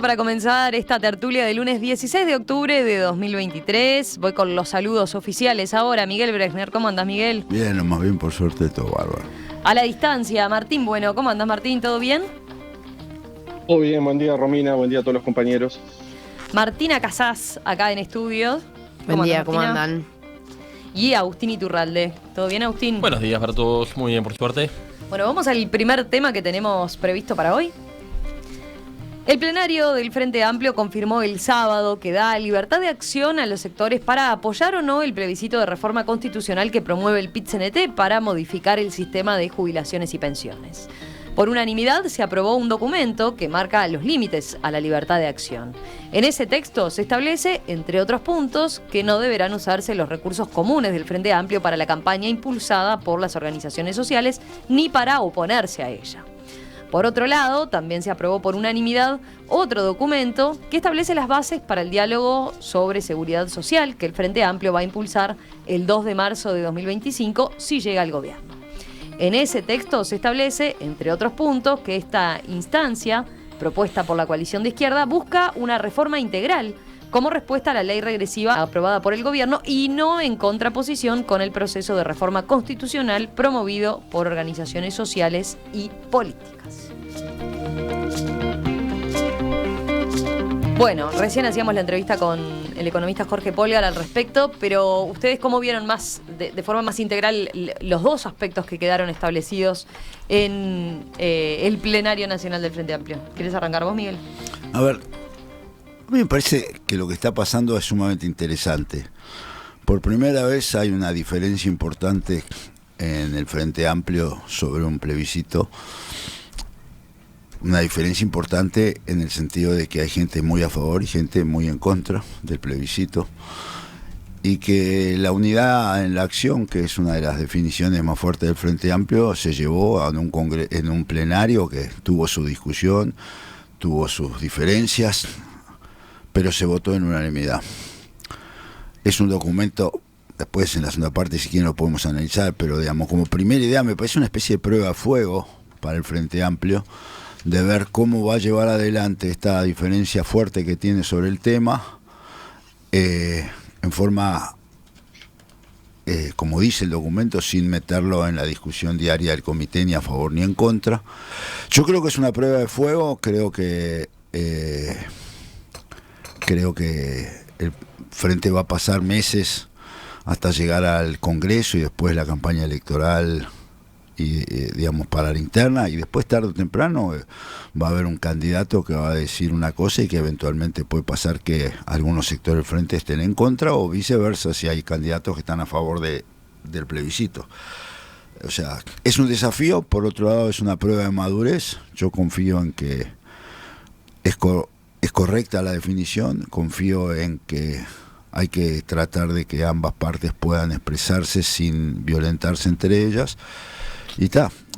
Listo para comenzar esta tertulia del lunes 16 de octubre de 2023. Voy con los saludos oficiales ahora. Miguel Bresner, ¿cómo andás, Miguel? Bien, más bien por suerte todo bárbaro. A la distancia, Martín Bueno, ¿cómo andás, Martín? ¿Todo bien? Todo bien, buen día Romina, buen día a todos los compañeros. Martina Casás, acá en estudios. Buen día, ¿cómo Martina? andan? Y Agustín Iturralde. ¿Todo bien, Agustín? Buenos días para todos, muy bien por suerte. Bueno, vamos al primer tema que tenemos previsto para hoy. El plenario del Frente Amplio confirmó el sábado que da libertad de acción a los sectores para apoyar o no el plebiscito de reforma constitucional que promueve el PIT-CNT para modificar el sistema de jubilaciones y pensiones. Por unanimidad se aprobó un documento que marca los límites a la libertad de acción. En ese texto se establece, entre otros puntos, que no deberán usarse los recursos comunes del Frente Amplio para la campaña impulsada por las organizaciones sociales ni para oponerse a ella. Por otro lado, también se aprobó por unanimidad otro documento que establece las bases para el diálogo sobre seguridad social que el Frente Amplio va a impulsar el 2 de marzo de 2025 si llega al gobierno. En ese texto se establece, entre otros puntos, que esta instancia, propuesta por la coalición de izquierda, busca una reforma integral como respuesta a la ley regresiva aprobada por el gobierno y no en contraposición con el proceso de reforma constitucional promovido por organizaciones sociales y políticas. Bueno, recién hacíamos la entrevista con el economista Jorge Polgar al respecto, pero ¿ustedes cómo vieron más de forma más integral los dos aspectos que quedaron establecidos en el plenario nacional del Frente Amplio? ¿Querés arrancar vos, Miguel? A ver, a mí me parece que lo que está pasando es sumamente interesante. Por primera vez hay una diferencia importante en el Frente Amplio sobre un plebiscito. Una diferencia importante en el sentido de que hay gente muy a favor y gente muy en contra del plebiscito. Y que la unidad en la acción, que es una de las definiciones más fuertes del Frente Amplio, se llevó en un plenario que tuvo su discusión, tuvo sus diferencias, pero se votó en unanimidad. Es un documento, después en la segunda parte si quieren lo podemos analizar, pero digamos como primera idea me parece una especie de prueba a fuego para el Frente Amplio, de ver cómo va a llevar adelante esta diferencia fuerte que tiene sobre el tema, en forma, como dice el documento, sin meterlo en la discusión diaria del comité ni a favor ni en contra. Yo creo que es una prueba de fuego, creo que el Frente va a pasar meses hasta llegar al Congreso y después la campaña electoral y digamos para la interna, y después tarde o temprano va a haber un candidato que va a decir una cosa y que eventualmente puede pasar que algunos sectores del Frente estén en contra o viceversa si hay candidatos que están a favor del plebiscito. O sea, es un desafío, por otro lado es una prueba de madurez. Yo confío en que es correcta la definición, confío en que hay que tratar de que ambas partes puedan expresarse sin violentarse entre ellas. Y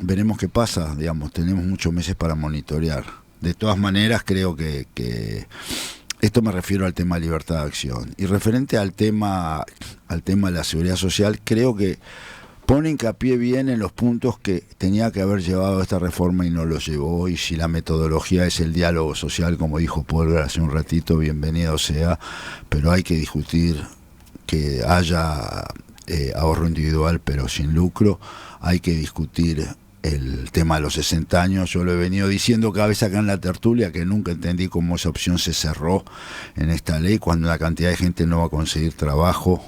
veremos qué pasa, digamos, tenemos muchos meses para monitorear. De todas maneras, creo que esto me refiero al tema de libertad de acción. Y referente al tema de la seguridad social, creo que pone hincapié bien en los puntos que tenía que haber llevado esta reforma y no lo llevó, y si la metodología es el diálogo social, como dijo Polgar hace un ratito, bienvenido sea, pero hay que discutir que haya ahorro individual pero sin lucro, hay que discutir el tema de los 60 años, yo lo he venido diciendo cada vez acá en la tertulia, que nunca entendí cómo esa opción se cerró en esta ley, cuando una cantidad de gente no va a conseguir trabajo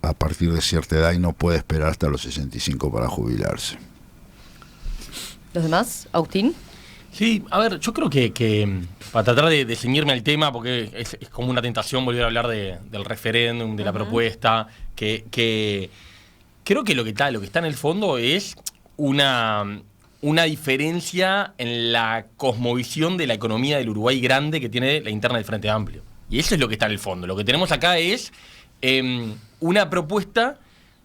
a partir de cierta edad y no puede esperar hasta los 65 para jubilarse. ¿Los demás? ¿Agustín? Sí, a ver, yo creo que para tratar de ceñirme al tema, porque es como una tentación volver a hablar del referéndum, de la propuesta, que creo que lo que está en el fondo es una diferencia en la cosmovisión de la economía del Uruguay grande que tiene la interna del Frente Amplio. Y eso es lo que está en el fondo. Lo que tenemos acá es una propuesta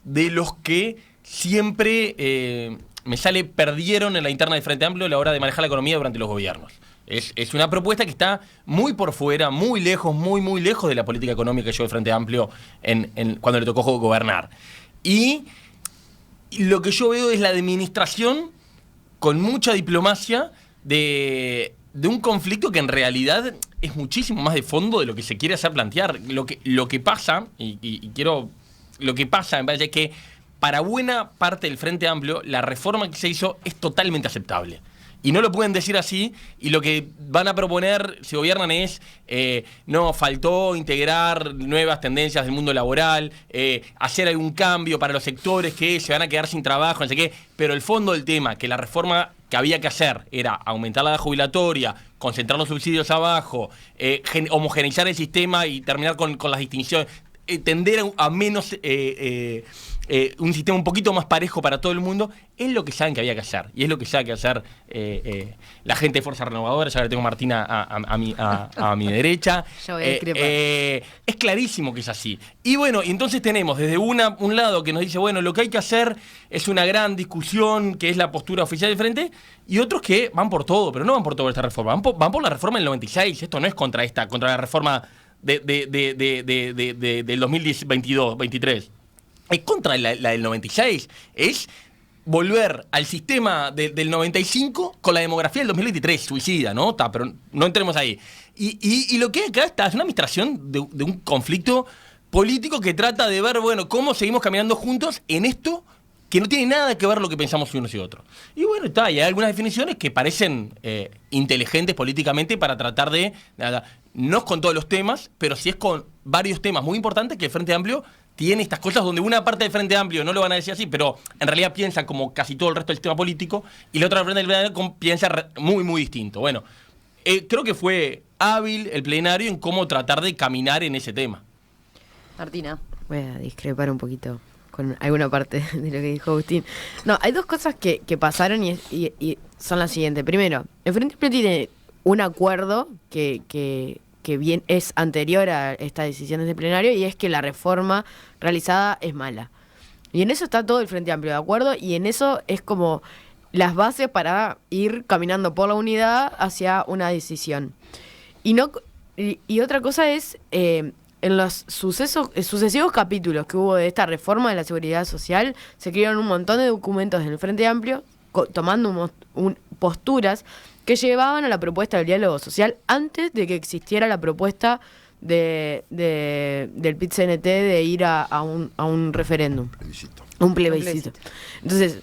de los que siempre perdieron en la interna del Frente Amplio a la hora de manejar la economía durante los gobiernos. Es una propuesta que está muy por fuera, muy lejos, muy lejos de la política económica que llevó el Frente Amplio cuando le tocó gobernar. Y lo que yo veo es la administración con mucha diplomacia de de un conflicto que en realidad es muchísimo más de fondo de lo que se quiere hacer plantear. Lo que pasa, lo que pasa, me parece que para buena parte del Frente Amplio, la reforma que se hizo es totalmente aceptable. Y no lo pueden decir así, y lo que van a proponer, si gobiernan, es no, faltó integrar nuevas tendencias del mundo laboral, hacer algún cambio para los sectores que se van a quedar sin trabajo, no sé qué, pero el fondo del tema, que la reforma que había que hacer era aumentar la edad jubilatoria, concentrar los subsidios abajo, homogeneizar el sistema y terminar con las distinciones, tender a menos... un sistema un poquito más parejo para todo el mundo, es lo que saben que había que hacer. Y es lo que sabe que hacer la gente de Fuerza Renovadora. Ya le tengo a Martina a mi derecha. Yo voy a discrepar. Es clarísimo que es así. Y bueno, y entonces tenemos desde un lado que nos dice, bueno, lo que hay que hacer es una gran discusión, que es la postura oficial del Frente, y otros que van por todo, pero no van por toda esta reforma. Van por la reforma del 96. Esto no es contra la reforma del 2022-23. Es contra la del 96. Es volver al sistema del 95 con la demografía del 2023. Suicida, ¿no? Pero no entremos ahí. Y lo que hay acá es una administración de un conflicto político que trata de ver, bueno, cómo seguimos caminando juntos en esto que no tiene nada que ver lo que pensamos unos y otros. Y bueno, y hay algunas definiciones que parecen inteligentes políticamente para tratar de... no es con todos los temas, pero sí es con varios temas muy importantes que el Frente Amplio tiene estas cosas donde una parte del Frente Amplio no lo van a decir así, pero en realidad piensa como casi todo el resto del sistema político, y la otra parte del Frente Amplio piensa muy, muy distinto. Bueno, creo que fue hábil el plenario en cómo tratar de caminar en ese tema. Martina. Voy a discrepar un poquito con alguna parte de lo que dijo Agustín. No, hay dos cosas que pasaron y son las siguientes. Primero, el Frente Amplio tiene un acuerdo que bien es anterior a estas decisiones del plenario, y es que la reforma realizada es mala. Y en eso está todo el Frente Amplio de acuerdo, y en eso es como las bases para ir caminando por la unidad hacia una decisión. Y otra cosa es, en los sucesivos capítulos que hubo de esta reforma de la seguridad social, se crearon un montón de documentos del Frente Amplio tomando posturas que llevaban a la propuesta del diálogo social antes de que existiera la propuesta del PIT-CNT de ir a un referéndum. Un plebiscito. Entonces,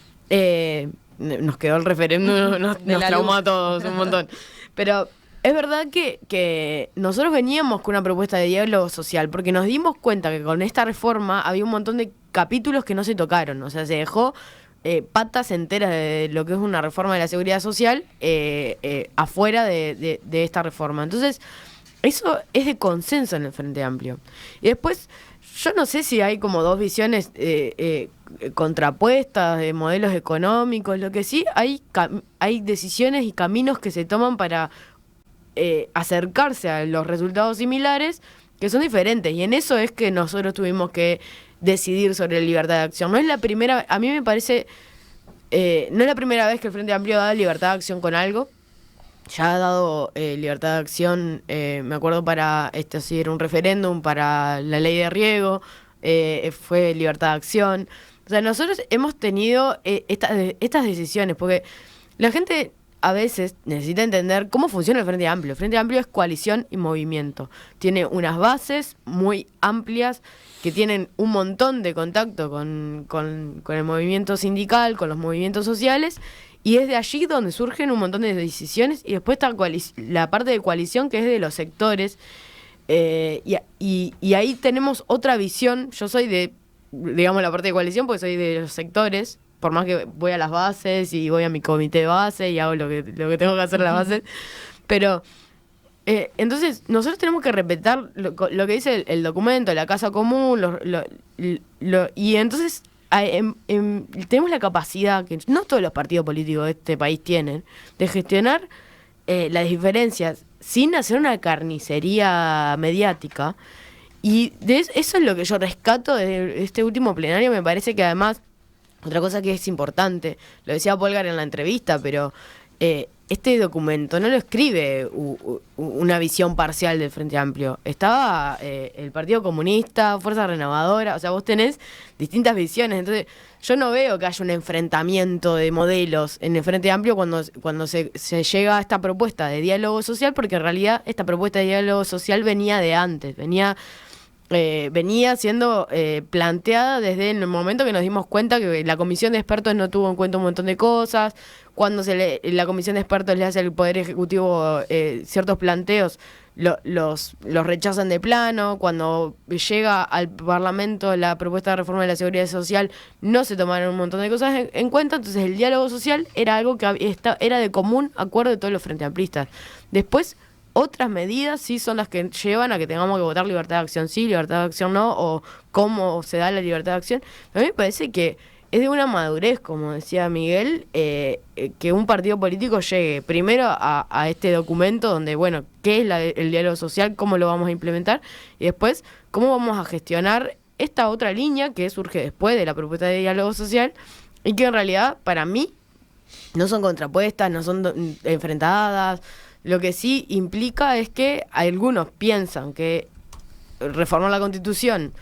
nos quedó el referéndum, nos traumó a todos un montón. Pero es verdad que nosotros veníamos con una propuesta de diálogo social porque nos dimos cuenta que con esta reforma había un montón de capítulos que no se tocaron. O sea, se dejó patas enteras de lo que es una reforma de la seguridad social afuera de esta reforma. Entonces, eso es de consenso en el Frente Amplio. Y después, yo no sé si hay como dos visiones contrapuestas de modelos económicos. Lo que sí, hay decisiones y caminos que se toman para acercarse a los resultados similares que son diferentes. Y en eso es que nosotros tuvimos que decidir sobre la libertad de acción. No es la primera, a mí me parece, no es la primera vez que el Frente Amplio da libertad de acción con algo. Ya ha dado libertad de acción, me acuerdo para sí era un referéndum, para la ley de riego, fue libertad de acción. O sea, nosotros hemos tenido estas decisiones, porque la gente a veces necesita entender cómo funciona el Frente Amplio. El Frente Amplio es coalición y movimiento. Tiene unas bases muy amplias que tienen un montón de contacto con el movimiento sindical, con los movimientos sociales, y es de allí donde surgen un montón de decisiones, y después está la parte de coalición que es de los sectores, y ahí tenemos otra visión. Yo soy de, digamos, la parte de coalición porque soy de los sectores, por más que voy a las bases y voy a mi comité de base y hago lo que tengo que hacer en las bases, pero entonces nosotros tenemos que respetar lo que dice el documento, la casa común, y entonces tenemos la capacidad, que no todos los partidos políticos de este país tienen, de gestionar las diferencias sin hacer una carnicería mediática. Y eso es lo que yo rescato de este último plenario. Me parece que además, otra cosa que es importante, lo decía Polgar en la entrevista, pero este documento no lo escribe una visión parcial del Frente Amplio. Estaba el Partido Comunista, Fuerza Renovadora, o sea, vos tenés distintas visiones. Entonces, yo no veo que haya un enfrentamiento de modelos en el Frente Amplio cuando se llega a esta propuesta de diálogo social, porque en realidad esta propuesta de diálogo social venía de antes, venía siendo planteada desde el momento que nos dimos cuenta que la comisión de expertos no tuvo en cuenta un montón de cosas. Cuando la comisión de expertos le hace al Poder Ejecutivo ciertos planteos, los rechazan de plano. Cuando llega al Parlamento la propuesta de reforma de la Seguridad Social, no se tomaron un montón de cosas en cuenta. Entonces el diálogo social era algo que era de común acuerdo de todos los frente amplistas. Después, otras medidas sí son las que llevan a que tengamos que votar libertad de acción sí, libertad de acción no, o cómo se da la libertad de acción. A mí me parece que es de una madurez, como decía Miguel, que un partido político llegue primero a este documento donde, bueno, qué es el diálogo social, cómo lo vamos a implementar, y después cómo vamos a gestionar esta otra línea que surge después de la propuesta de diálogo social y que en realidad para mí no son contrapuestas, no son enfrentadas. Lo que sí implica es que algunos piensan que reformar la Constitución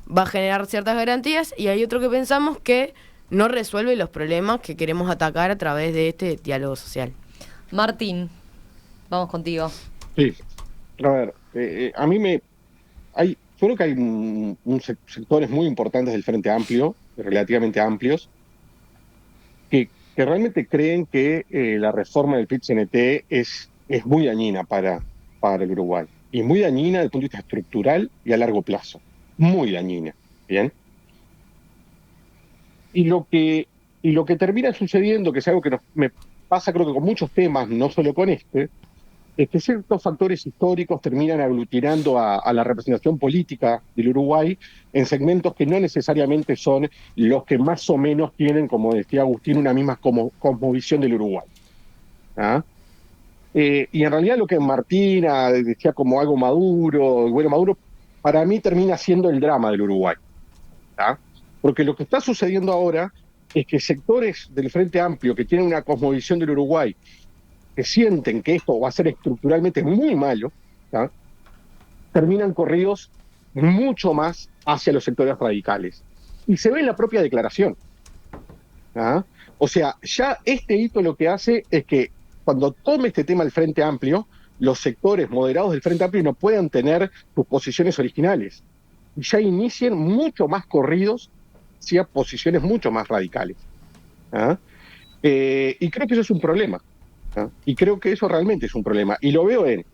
va a generar ciertas garantías y hay otro que pensamos que no resuelve los problemas que queremos atacar a través de este diálogo social. Martín, vamos contigo. Sí, a ver, yo creo que hay sectores muy importantes del Frente Amplio, relativamente amplios, que realmente creen que la reforma del PIT-CNT es muy dañina para el Uruguay. Y muy dañina desde el punto de vista estructural y a largo plazo. Muy dañina. ¿Bien? Y lo que termina sucediendo, que es algo que me pasa creo que con muchos temas, no solo con este, es que ciertos factores históricos terminan aglutinando a la representación política del Uruguay en segmentos que no necesariamente son los que más o menos tienen, como decía Agustín, una misma cosmovisión del Uruguay. ¿Ah? Y en realidad lo que Martina decía como algo maduro, bueno, maduro, para mí termina siendo el drama del Uruguay. ¿Ah? Porque lo que está sucediendo ahora es que sectores del Frente Amplio que tienen una cosmovisión del Uruguay, que sienten que esto va a ser estructuralmente muy malo, ¿ah? Terminan corridos mucho más hacia los sectores radicales. Y se ve en la propia declaración. ¿Ah? O sea, ya este hito lo que hace es que cuando tome este tema el Frente Amplio, los sectores moderados del Frente Amplio no puedan tener sus posiciones originales. Y ya inicien mucho más corridos hacia posiciones mucho más radicales. ¿Ah? Y creo que eso es un problema. ¿Ah? Y creo que eso realmente es un problema. Y lo veo en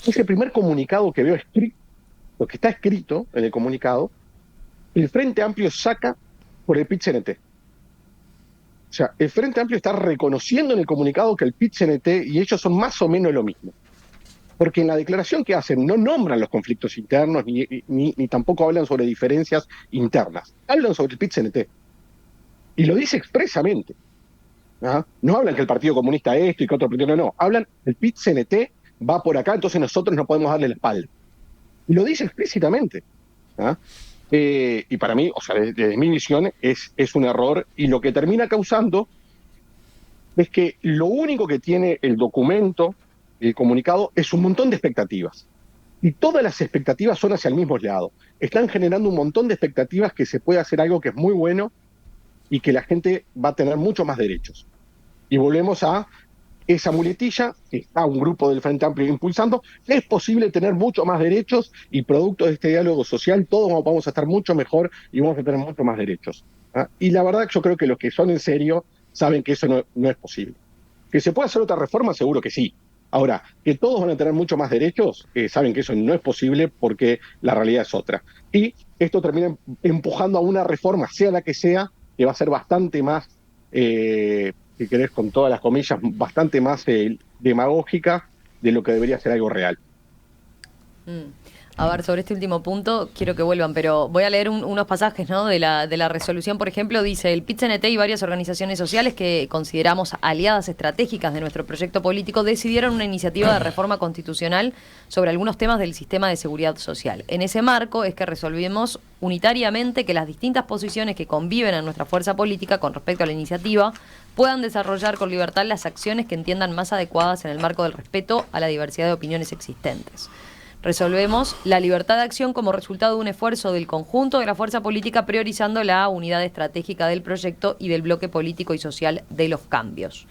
ese primer comunicado que veo escrito, lo que está escrito en el comunicado, el Frente Amplio saca por el PIT-CNT. O sea, el Frente Amplio está reconociendo en el comunicado que el PIT-CNT y ellos son más o menos lo mismo. Porque en la declaración que hacen no nombran los conflictos internos ni tampoco hablan sobre diferencias internas. Hablan sobre el PIT-CNT. Y lo dice expresamente. ¿Ah? No hablan que el Partido Comunista esto y que otro partido no. Hablan el PIT-CNT va por acá, entonces nosotros no podemos darle la espalda. Y lo dice explícitamente. ¿Ah? Y para mí, o sea, desde mi visión, es un error. Y lo que termina causando es que lo único que tiene el documento, el comunicado, es un montón de expectativas. Y todas las expectativas son hacia el mismo lado. Están generando un montón de expectativas que se puede hacer algo que es muy bueno y que la gente va a tener mucho más derechos. Y volvemos a esa muletilla que está un grupo del Frente Amplio impulsando. Es posible tener mucho más derechos y producto de este diálogo social todos vamos a estar mucho mejor y vamos a tener mucho más derechos. ¿Ah? Y la verdad yo creo que los que son en serio saben que eso no es posible. ¿Que se puede hacer otra reforma? Seguro que sí. Ahora, que todos van a tener mucho más derechos, saben que eso no es posible porque la realidad es otra. Y esto termina empujando a una reforma, sea la que sea, que va a ser bastante más, si querés, con todas las comillas, bastante más demagógica de lo que debería ser algo real. A ver, sobre este último punto, quiero que vuelvan, pero voy a leer unos pasajes, ¿no? de la resolución. Por ejemplo, dice: el PIT-CNT y varias organizaciones sociales que consideramos aliadas estratégicas de nuestro proyecto político decidieron una iniciativa de reforma constitucional sobre algunos temas del sistema de seguridad social. En ese marco es que resolvimos unitariamente que las distintas posiciones que conviven en nuestra fuerza política con respecto a la iniciativa puedan desarrollar con libertad las acciones que entiendan más adecuadas en el marco del respeto a la diversidad de opiniones existentes. Resolvemos la libertad de acción como resultado de un esfuerzo del conjunto de la fuerza política, priorizando la unidad estratégica del proyecto y del bloque político y social de los cambios.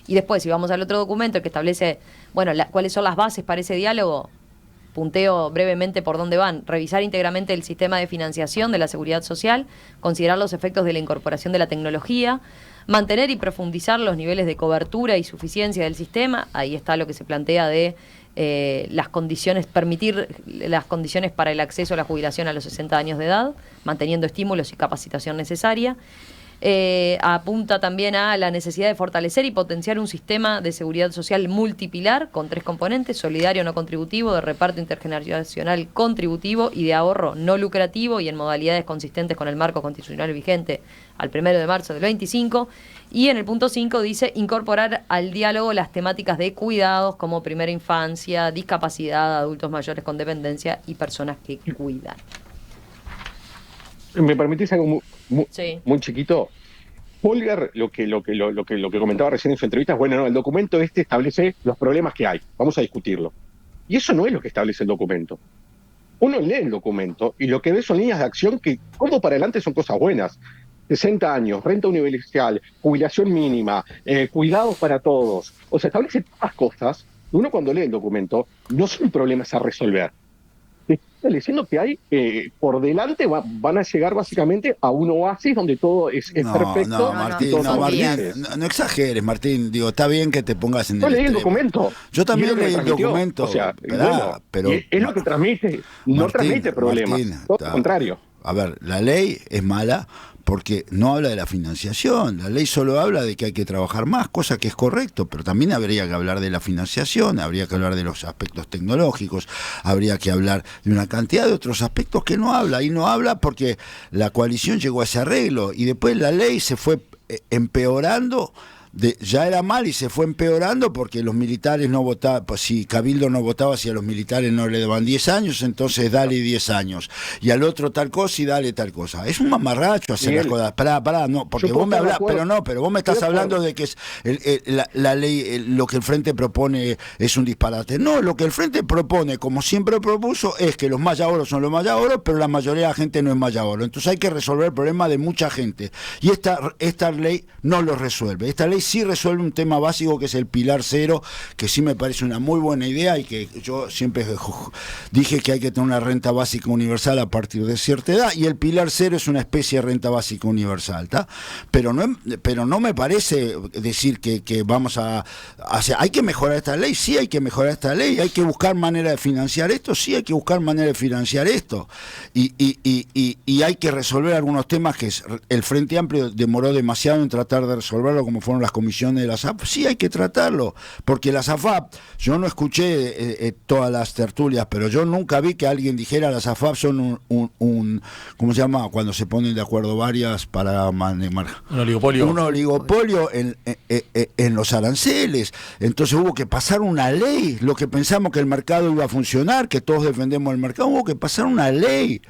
Y después, si vamos al otro documento, el que establece, bueno, cuáles son las bases para ese diálogo, punteo brevemente por dónde van: revisar íntegramente el sistema de financiación de la seguridad social, considerar los efectos de la incorporación de la tecnología, mantener y profundizar los niveles de cobertura y suficiencia del sistema. Ahí está lo que se plantea de las condiciones, permitir las condiciones para el acceso a la jubilación a los 60 años de edad, manteniendo estímulos y capacitación necesaria. Apunta también a la necesidad de fortalecer y potenciar un sistema de seguridad social multipilar con 3 componentes: solidario no contributivo, de reparto intergeneracional contributivo y de ahorro no lucrativo, y en modalidades consistentes con el marco constitucional vigente al 1 de marzo del 25. Y en el punto 5 dice: incorporar al diálogo las temáticas de cuidados como primera infancia, discapacidad, adultos mayores con dependencia y personas que cuidan. ¿Me permitís algo Sí. muy chiquito? Holger, lo que comentaba recién en su entrevista es, bueno, no, el documento establece los problemas que hay, vamos a discutirlo. Y eso no es lo que establece el documento. Uno lee el documento y lo que ve son líneas de acción que, como para adelante, son cosas buenas. 60 años, renta universal, jubilación mínima, cuidados para todos. O sea, establece todas cosas que uno, cuando lee el documento, no son problemas a resolver. Está estableciendo que hay, por delante van a llegar básicamente a un oasis donde todo es perfecto. No, Martín, no exageres, Martín. Digo, está bien que te pongas en Yo el leí el extremo. documento. Yo también leí el documento. O sea, Esperá, pero es lo que transmite, no Martín, transmite problemas. Martín, Todo lo contrario. A ver, la ley es mala porque no habla de la financiación. La ley solo habla de que hay que trabajar más, cosa que es correcto, pero también habría que hablar de la financiación, habría que hablar de los aspectos tecnológicos, habría que hablar de una cantidad de otros aspectos que no habla, y no habla porque la coalición llegó a ese arreglo y después la ley se fue empeorando. Ya era mal y se fue empeorando porque los militares no votaban, pues si Cabildo no votaba, si a los militares no le daban 10 años, entonces dale 10 años. Y al otro tal cosa y dale tal cosa. Es un mamarracho hacer las cosas. Pará, no, porque vos me hablás, pero vos me estás hablando de que es la ley, lo que el Frente propone es un disparate. No, lo que el Frente propone, como siempre propuso, es que los mayaoros son los mayaoros, pero la mayoría de la gente no es mayaoro. Entonces hay que resolver el problema de mucha gente. Y esta ley no lo resuelve. Esta ley sí resuelve un tema básico que es el pilar 0, que sí me parece una muy buena idea y que yo siempre dije que hay que tener una renta básica universal a partir de cierta edad, y el pilar 0 es una especie de renta básica universal, ¿tá? Pero no me parece decir que vamos a hacer, hay que mejorar esta ley, sí hay que mejorar esta ley, hay que buscar manera de financiar esto, sí hay que buscar manera de financiar esto, y hay que resolver algunos temas que el Frente Amplio demoró demasiado en tratar de resolverlo, como fueron las comisiones de la SAF. Sí hay que tratarlo, porque la SAFAP, yo no escuché todas las tertulias, pero yo nunca vi que alguien dijera las SAFAP son un ¿cómo se llama? Cuando se ponen de acuerdo varias para manejar un oligopolio. Un oligopolio en los aranceles. Entonces hubo que pasar una ley, lo que pensamos que el mercado iba a funcionar, que todos defendemos el mercado, hubo que pasar una ley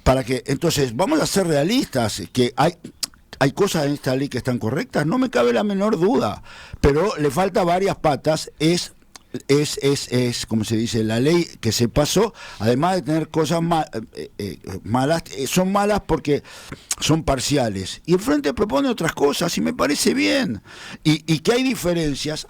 para que, entonces, vamos a ser realistas, que hay cosas en esta ley que están correctas, no me cabe la menor duda, pero le falta varias patas. Es como se dice, la ley que se pasó, además de tener cosas malas, son malas porque son parciales, y el Frente propone otras cosas y me parece bien, y que hay diferencias,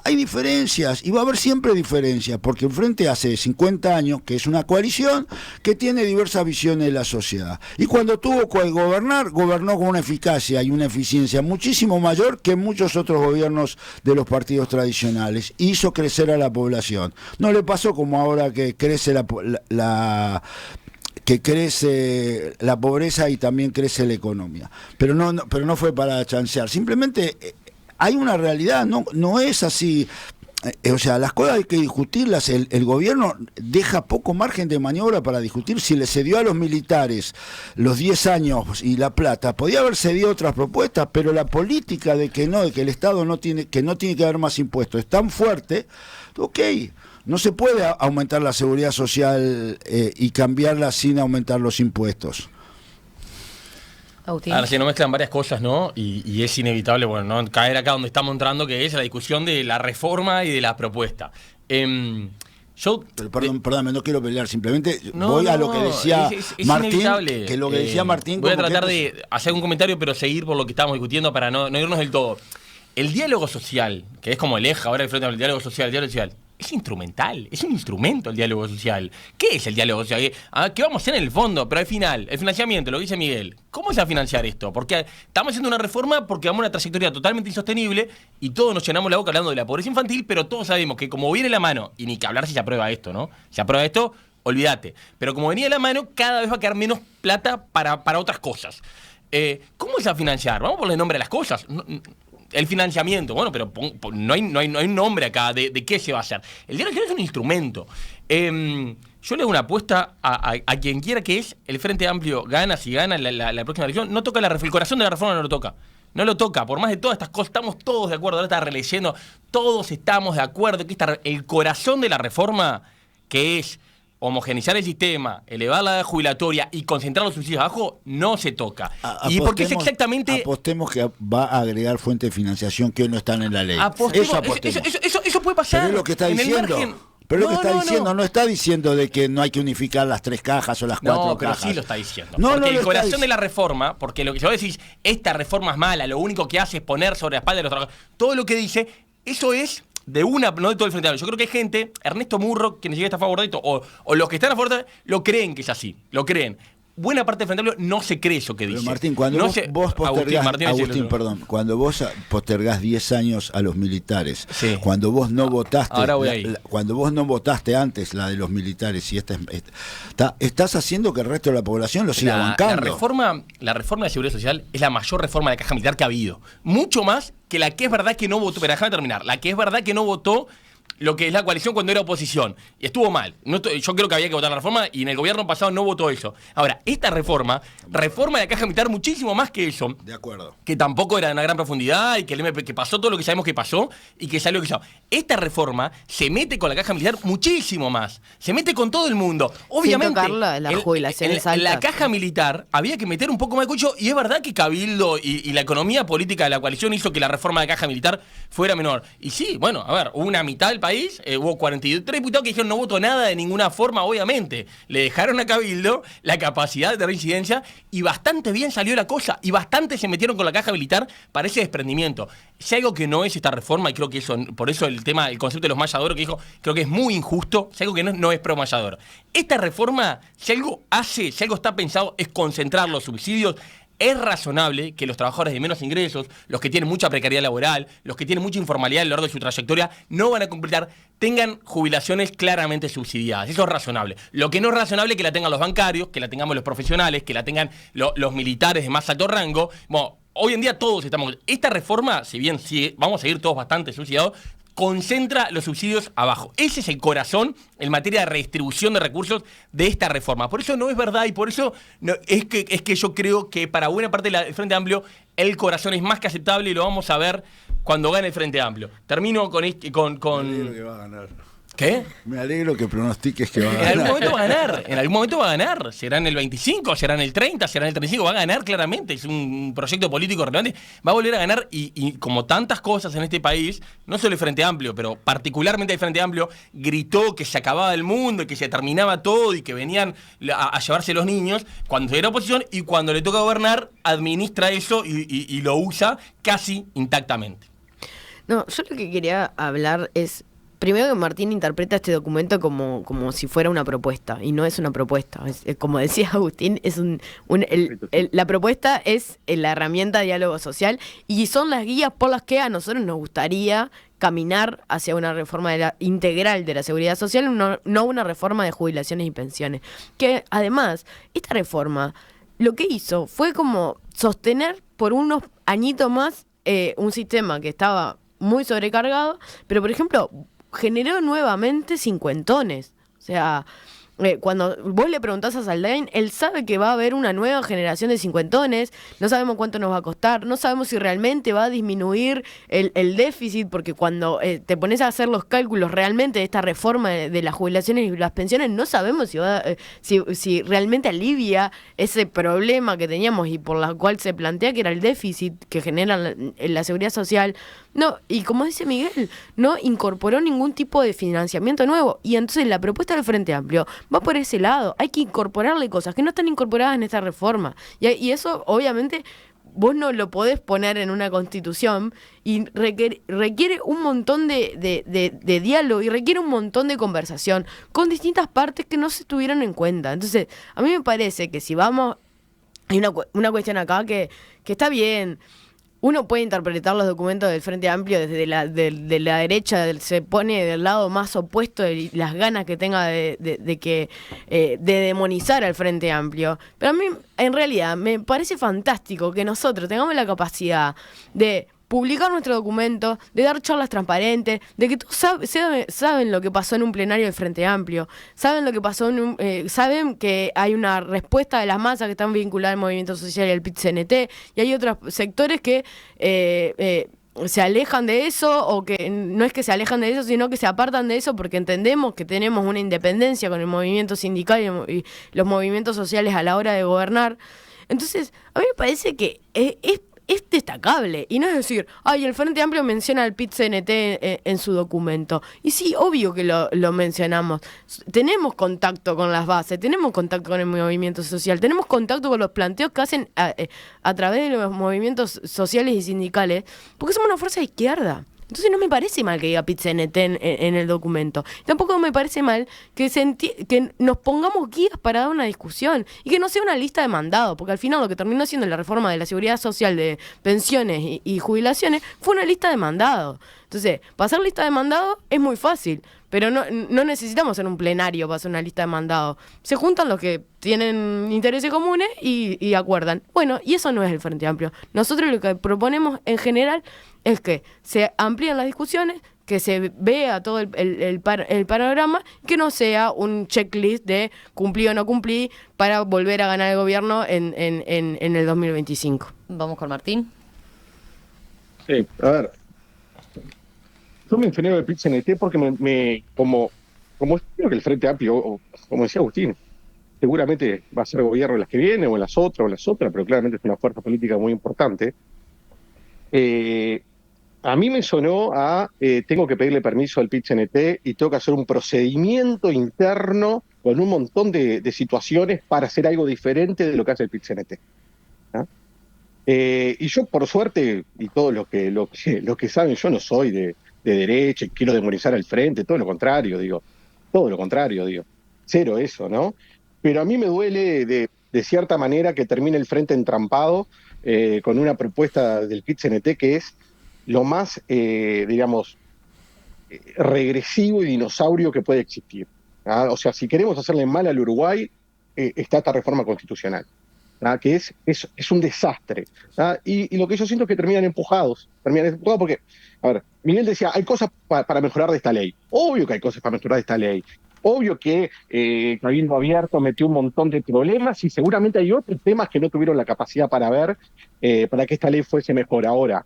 y va a haber siempre diferencias, porque el Frente hace 50 años que es una coalición que tiene diversas visiones de la sociedad, y cuando tuvo que gobernar, gobernó con una eficacia y una eficiencia muchísimo mayor que muchos otros gobiernos de los partidos tradicionales, y hizo crecer a la población. No le pasó como ahora que crece que crece la pobreza y también crece la economía. Pero no fue para chancear. Simplemente hay una realidad, no es así. o sea, las cosas hay que discutirlas. El gobierno deja poco margen de maniobra para discutir. Si le cedió a los militares los 10 años y la plata, podía haber cedido otras propuestas, pero la política de que el Estado no tiene que haber más impuestos es tan fuerte. Ok, no se puede aumentar la seguridad social y cambiarla sin aumentar los impuestos. Agustín. Ahora se nos mezclan varias cosas, ¿no? Y es inevitable, bueno, no caer acá donde estamos entrando, que es la discusión de la reforma y de la propuesta. Perdón, no quiero pelear, simplemente voy a lo que decía Martín, inevitable. Que lo que decía Martín... Voy a tratar de hacer un comentario, pero seguir por lo que estamos discutiendo para no irnos del todo. El diálogo social, que es como el eje ahora frente al diálogo social, es instrumental, es un instrumento el diálogo social. ¿Qué es el diálogo social? ¿Qué vamos a hacer en el fondo? Pero al final, el financiamiento, lo que dice Miguel, ¿cómo se va a financiar esto? Porque estamos haciendo una reforma porque vamos a una trayectoria totalmente insostenible y todos nos llenamos la boca hablando de la pobreza infantil, pero todos sabemos que como viene la mano, y ni que hablar si se aprueba esto, ¿no? Si aprueba esto, olvídate. Pero como venía de la mano, cada vez va a quedar menos plata para otras cosas. ¿Cómo se va a financiar? Vamos a ponerle nombre a las cosas. El financiamiento, bueno, pero no hay un nombre acá de qué se va a hacer. El diálogo social es un instrumento. Yo le hago una apuesta a quien quiera que es el Frente Amplio gana, si gana la próxima elección, no toca el corazón de la reforma no lo toca. No lo toca, por más de todas estas cosas, estamos todos de acuerdo, ahora está releyendo, todos estamos de acuerdo que el corazón de la reforma, que es homogeneizar el sistema, elevar la edad jubilatoria y concentrar los subsidios abajo, no se toca. Y porque es exactamente... Apostemos que va a agregar fuentes de financiación que hoy no están en la ley. Eso puede pasar. Pero es lo que está diciendo. Pero lo que está diciendo, no está diciendo de que no hay que unificar las 3 cajas o las 4 cajas. No, pero sí lo está diciendo. No, porque el corazón diciendo de la reforma, porque lo que yo decís, esta reforma es mala, lo único que hace es poner sobre la espalda de los trabajadores, todo lo que dice, eso es de una, no de todo el Frente Amplio. Yo creo que hay gente, Ernesto Murro, que ni siquiera está a favor de esto, o los que están a favor de esto, lo creen que es así, lo creen. Buena parte del Frente Amplio no se cree eso que dice. Pero Martín, cuando vos postergás 10 años a los militares, sí. Cuando vos no votaste, cuando vos no votaste antes la de los militares y estás haciendo que el resto de la población lo siga bancando. La reforma de seguridad social es la mayor reforma de caja militar que ha habido. Mucho más que la que es verdad que no votó, pero déjame terminar, la que es verdad que no votó lo que es la coalición cuando era oposición. Y estuvo mal. Yo creo que había que votar la reforma y en el gobierno pasado no votó eso. Ahora, esta reforma de la caja militar muchísimo más que eso. De acuerdo. Que tampoco era de una gran profundidad y que pasó todo lo que sabemos que pasó y que salió que salió. Esta reforma se mete con la caja militar muchísimo más. Se mete con todo el mundo. Obviamente, en la caja militar había que meter un poco más de cucho y es verdad que Cabildo y la economía política de la coalición hizo que la reforma de la caja militar fuera menor. Y sí, bueno, a ver, hubo una mitad del país, hubo 43 diputados que dijeron no voto nada de ninguna forma, obviamente. Le dejaron a Cabildo la capacidad de reincidencia y bastante bien salió la cosa y bastante se metieron con la caja militar para ese desprendimiento. Si algo que no es esta reforma, y creo que eso, por eso el concepto de los mayadores que dijo, creo que es muy injusto, si algo que no es pro mayador. Esta reforma, si algo está pensado, es concentrar los subsidios. Es razonable que los trabajadores de menos ingresos, los que tienen mucha precariedad laboral, los que tienen mucha informalidad a lo largo de su trayectoria, no van a completar, tengan jubilaciones claramente subsidiadas. Eso es razonable. Lo que no es razonable es que la tengan los bancarios, que la tengamos los profesionales, que la tengan los militares de más alto rango. Bueno, hoy en día todos estamos... Esta reforma, si bien vamos a seguir todos bastante subsidiados, concentra los subsidios abajo. Ese es el corazón en materia de redistribución de recursos de esta reforma. Por eso no es verdad y por eso es que yo creo que para buena parte del Frente Amplio el corazón es más que aceptable y lo vamos a ver cuando gane el Frente Amplio. Termino con... Me alegro que va a ganar. ¿Qué? Me alegro que pronostiques que va a ganar. En algún momento va a ganar. Será en el 25, será en el 30, será en el 35. Va a ganar claramente. Es un proyecto político relevante. Va a volver a ganar y como tantas cosas en este país, no solo el Frente Amplio, pero particularmente el Frente Amplio, gritó que se acababa el mundo y que se terminaba todo y que venían a llevarse los niños cuando era oposición y cuando le toca gobernar, administra eso y lo usa casi intactamente. No, yo lo que quería hablar es... Primero que Martín interpreta este documento como si fuera una propuesta, y no es una propuesta. Como decía Agustín, es la propuesta es la herramienta de diálogo social y son las guías por las que a nosotros nos gustaría caminar hacia una reforma integral de la seguridad social, no una reforma de jubilaciones y pensiones. Que además, esta reforma lo que hizo fue como sostener por unos añitos más un sistema que estaba muy sobrecargado, pero por ejemplo, generó nuevamente cincuentones. O sea, cuando vos le preguntás a Saldain, él sabe que va a haber una nueva generación de cincuentones, no sabemos cuánto nos va a costar, no sabemos si realmente va a disminuir el déficit, porque cuando te pones a hacer los cálculos realmente de esta reforma de las jubilaciones y las pensiones, no sabemos si realmente alivia ese problema que teníamos y por la cual se plantea que era el déficit que genera la seguridad social. No, y como dice Miguel, no incorporó ningún tipo de financiamiento nuevo. Y entonces la propuesta del Frente Amplio va por ese lado. Hay que incorporarle cosas que no están incorporadas en esta reforma. Y eso, obviamente, vos no lo podés poner en una constitución y requiere un montón de diálogo y requiere un montón de conversación con distintas partes que no se tuvieron en cuenta. Entonces, a mí me parece que si vamos... Hay una cuestión acá que está bien. Uno puede interpretar los documentos del Frente Amplio desde de la derecha, se pone del lado más opuesto y las ganas que tenga de demonizar al Frente Amplio. Pero a mí, en realidad, me parece fantástico que nosotros tengamos la capacidad de publicar nuestro documento, de dar charlas transparentes, de que todos saben lo que pasó en un plenario del Frente Amplio, saben lo que pasó saben que hay una respuesta de las masas que están vinculadas al movimiento social y al PIT-CNT, y hay otros sectores que se alejan de eso, o que no es que se alejan de eso, sino que se apartan de eso porque entendemos que tenemos una independencia con el movimiento sindical y los movimientos sociales a la hora de gobernar. Entonces, a mí me parece que es destacable, y no es decir, el Frente Amplio menciona al PIT-CNT en su documento. Y sí, obvio que lo mencionamos. Tenemos contacto con las bases, tenemos contacto con el movimiento social, tenemos contacto con los planteos que hacen a través de los movimientos sociales y sindicales, porque somos una fuerza de izquierda. Entonces no me parece mal que diga PIT-CNT en el documento. Tampoco me parece mal que nos pongamos guías para dar una discusión y que no sea una lista de mandados, porque al final lo que terminó siendo la reforma de la seguridad social de pensiones y jubilaciones fue una lista de mandados. Entonces, pasar lista de mandados es muy fácil, pero no necesitamos en un plenario para hacer una lista de mandados. Se juntan los que tienen intereses comunes y acuerdan. Bueno, y eso no es el Frente Amplio. Nosotros lo que proponemos en general es que se amplíen las discusiones, que se vea todo el panorama, que no sea un checklist de cumplí o no cumplí para volver a ganar el gobierno en el 2025. Vamos con Martín. Sí, a ver. Yo mencioné el PIT-CNT porque como creo que el Frente Amplio, como decía Agustín, seguramente va a ser gobierno en las que viene, o en las otras, pero claramente es una fuerza política muy importante. A mí me sonó tengo que pedirle permiso al PIT-CNT y tengo que hacer un procedimiento interno con un montón de situaciones para hacer algo diferente de lo que hace el PIT-CNT. Y yo, por suerte, y todos los que saben, yo no soy de derecha, quiero demonizar al frente, todo lo contrario, digo. Cero eso, ¿no? Pero a mí me duele de cierta manera que termine el frente entrampado con una propuesta del PIT-CNT que es lo más, regresivo y dinosaurio que puede existir. O sea, si queremos hacerle mal al Uruguay, está esta reforma constitucional, que es un desastre. Y lo que yo siento es que terminan empujados porque, a ver, Miguel decía, hay cosas para mejorar de esta ley. Obvio que hay cosas para mejorar de esta ley. Obvio que Cabildo Abierto metió un montón de problemas y seguramente hay otros temas que no tuvieron la capacidad para ver para que esta ley fuese mejor. Ahora,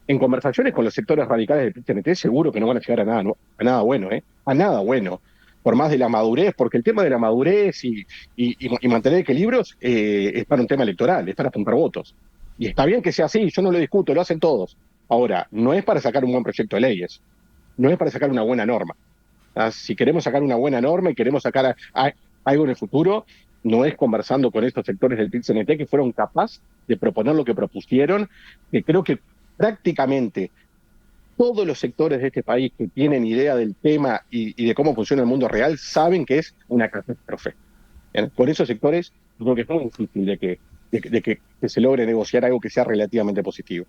en conversaciones con los sectores radicales del PIT-CNT seguro que no van a llegar a nada, ¿no? A nada bueno, a nada bueno. Por más de la madurez, porque el tema de la madurez y mantener equilibrios es para un tema electoral, es para juntar votos. Y está bien que sea así, yo no lo discuto, lo hacen todos. Ahora, no es para sacar un buen proyecto de leyes, no es para sacar una buena norma. Si queremos sacar una buena norma y queremos sacar algo en el futuro, no es conversando con estos sectores del PIT-CNT que fueron capaces de proponer lo que propusieron, que creo que prácticamente todos los sectores de este país que tienen idea del tema y de cómo funciona el mundo real saben que es una catástrofe. Con esos sectores, yo creo que es muy difícil de que se logre negociar algo que sea relativamente positivo.